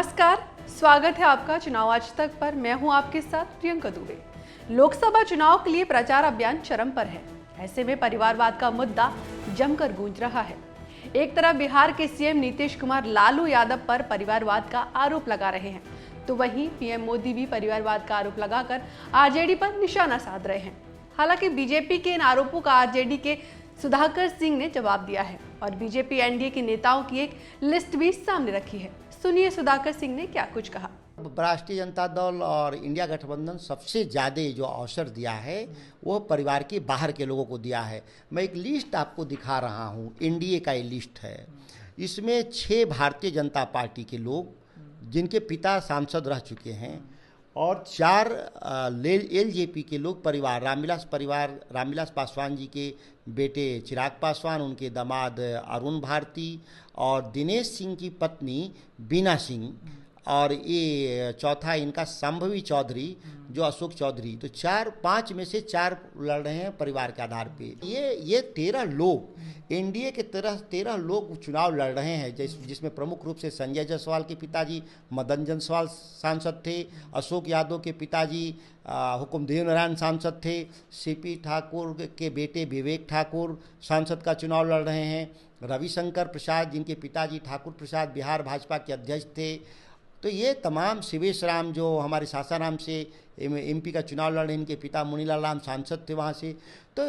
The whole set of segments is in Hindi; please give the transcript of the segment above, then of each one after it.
नमस्कार, स्वागत है आपका चुनाव आज तक पर। मैं हूं आपके साथ प्रियंका दुबे। लोकसभा चुनाव के लिए प्रचार अभियान चरम पर है। ऐसे में परिवारवाद का मुद्दा जमकर गूंज रहा है। एक तरफ बिहार के सीएम नीतीश कुमार लालू यादव पर परिवारवाद का आरोप लगा रहे हैं, तो वहीं पीएम मोदी भी परिवारवाद का आरोप लगाकर आरजेडी पर निशाना साध रहे हैं। हालांकि बीजेपी के इन आरोपों का आरजेडी के सुधाकर सिंह ने जवाब दिया है और बीजेपी एनडीए के नेताओं की एक लिस्ट भी सामने रखी है। सुनिए सुधाकर सिंह ने क्या कुछ कहा। राष्ट्रीय जनता दल और इंडिया गठबंधन सबसे ज़्यादा जो अवसर दिया है वो परिवार के बाहर के लोगों को दिया है। मैं एक लिस्ट आपको दिखा रहा हूँ, एनडीए का ये लिस्ट है। इसमें 6 भारतीय जनता पार्टी के लोग जिनके पिता सांसद रह चुके हैं और 4 एलजेपी के लोग रामविलास पासवान जी के बेटे चिराग पासवान, उनके दामाद अरुण भारती और दिनेश सिंह की पत्नी बीना सिंह, और ये चौथा इनका संभवी चौधरी जो अशोक चौधरी। तो 5 में से 4 लड़ रहे हैं परिवार के आधार पे। ये 13 लोग एनडीए के 13 लोग चुनाव लड़ रहे हैं, जिसमें प्रमुख रूप से संजय जायसवाल के पिताजी मदन जायसवाल सांसद थे, अशोक यादव के पिताजी हुकुमदेव नारायण सांसद थे, सीपी ठाकुर के बेटे विवेक ठाकुर सांसद का चुनाव लड़ रहे हैं, रविशंकर प्रसाद जिनके पिताजी ठाकुर प्रसाद बिहार भाजपा के अध्यक्ष थे। तो ये तमाम शिवेश राम जो हमारे सासाराम से एमपी का चुनाव लड़ रहे, इनके पिता मुनीलाल राम सांसद थे वहाँ से। तो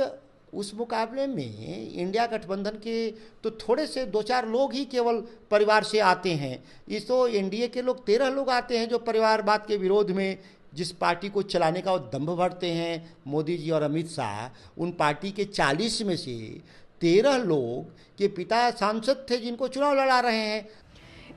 उस मुकाबले में इंडिया गठबंधन के तो थोड़े से 2-4 लोग ही केवल परिवार से आते हैं। इस तो एनडीए के लोग 13 लोग आते हैं जो परिवारवाद के विरोध में जिस पार्टी को चलाने का वो दम्भ भरते हैं मोदी जी और अमित शाह। उन पार्टी के 40 में से 13 लोग के पिता सांसद थे जिनको चुनाव लड़ा रहे हैं।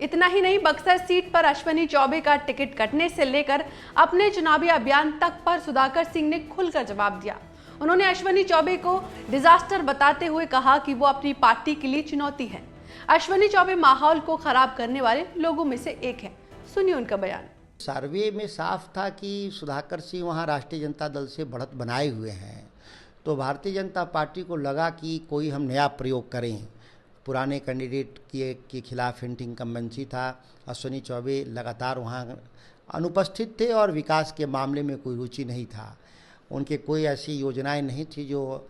इतना ही नहीं, बक्सर सीट पर अश्विनी चौबे का टिकट कटने से लेकर अपने चुनावी अभियान तक पर सुधाकर सिंह ने खुलकर जवाब दिया। उन्होंने अश्विनी चौबे को डिजास्टर बताते हुए कहा कि वो अपनी पार्टी के लिए चुनौती है। अश्विनी चौबे माहौल को खराब करने वाले लोगों में से एक है। सुनिए उनका बयान। सर्वे में साफ था कि सुधाकर सिंह वहाँ राष्ट्रीय जनता दल से बढ़त बनाए हुए हैं, तो भारतीय जनता पार्टी को लगा कि कोई हम नया प्रयोग करें। पुराने कैंडिडेट के खिलाफ एंटी इनकम्बेंसी था। अश्विनी चौबे लगातार वहाँ अनुपस्थित थे और विकास के मामले में कोई रुचि नहीं था। उनके कोई ऐसी योजनाएं नहीं थी जो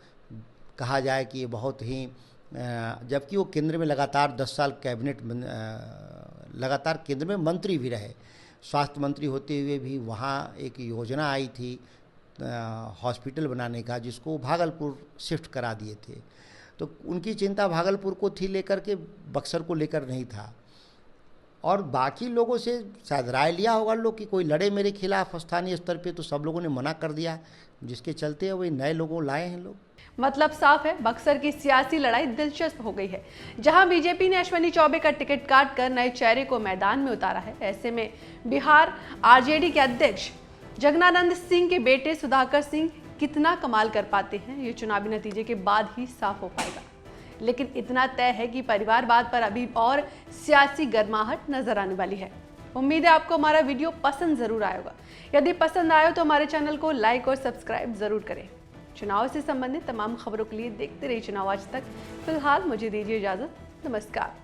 कहा जाए कि ये बहुत ही, जबकि वो केंद्र में लगातार 10 साल लगातार केंद्र में मंत्री भी रहे। स्वास्थ्य मंत्री होते हुए भी वहाँ एक योजना आई थी हॉस्पिटल बनाने का, जिसको भागलपुर शिफ्ट करा दिए थे। तो उनकी चिंता भागलपुर को थी, लेकर के बक्सर को लेकर नहीं था। और बाकी लोगों से शायद राय लिया होगा लोग कि कोई लड़े मेरे खिलाफ स्थानीय स्तर पे, तो सब लोगों ने मना कर दिया, जिसके चलते वही नए लोगों लाए हैं लोग। मतलब साफ है, बक्सर की सियासी लड़ाई दिलचस्प हो गई है। जहां बीजेपी ने अश्विनी चौबे का टिकट काटकर नए चेहरे को मैदान में उतारा है, ऐसे में बिहार आरजेडी के अध्यक्ष जगनानंद सिंह के बेटे सुधाकर सिंह कितना कमाल कर पाते हैं, ये चुनावी नतीजे के बाद ही साफ हो पाएगा। लेकिन इतना तय है कि परिवारवाद पर अभी और सियासी गर्माहट नजर आने वाली है। उम्मीद है आपको हमारा वीडियो पसंद जरूर आया होगा। यदि पसंद आया तो हमारे चैनल को लाइक और सब्सक्राइब जरूर करें। चुनाव से संबंधित तमाम खबरों के लिए देखते रहिए चुनाव आज तक। फिलहाल मुझे दीजिए इजाजत। नमस्कार।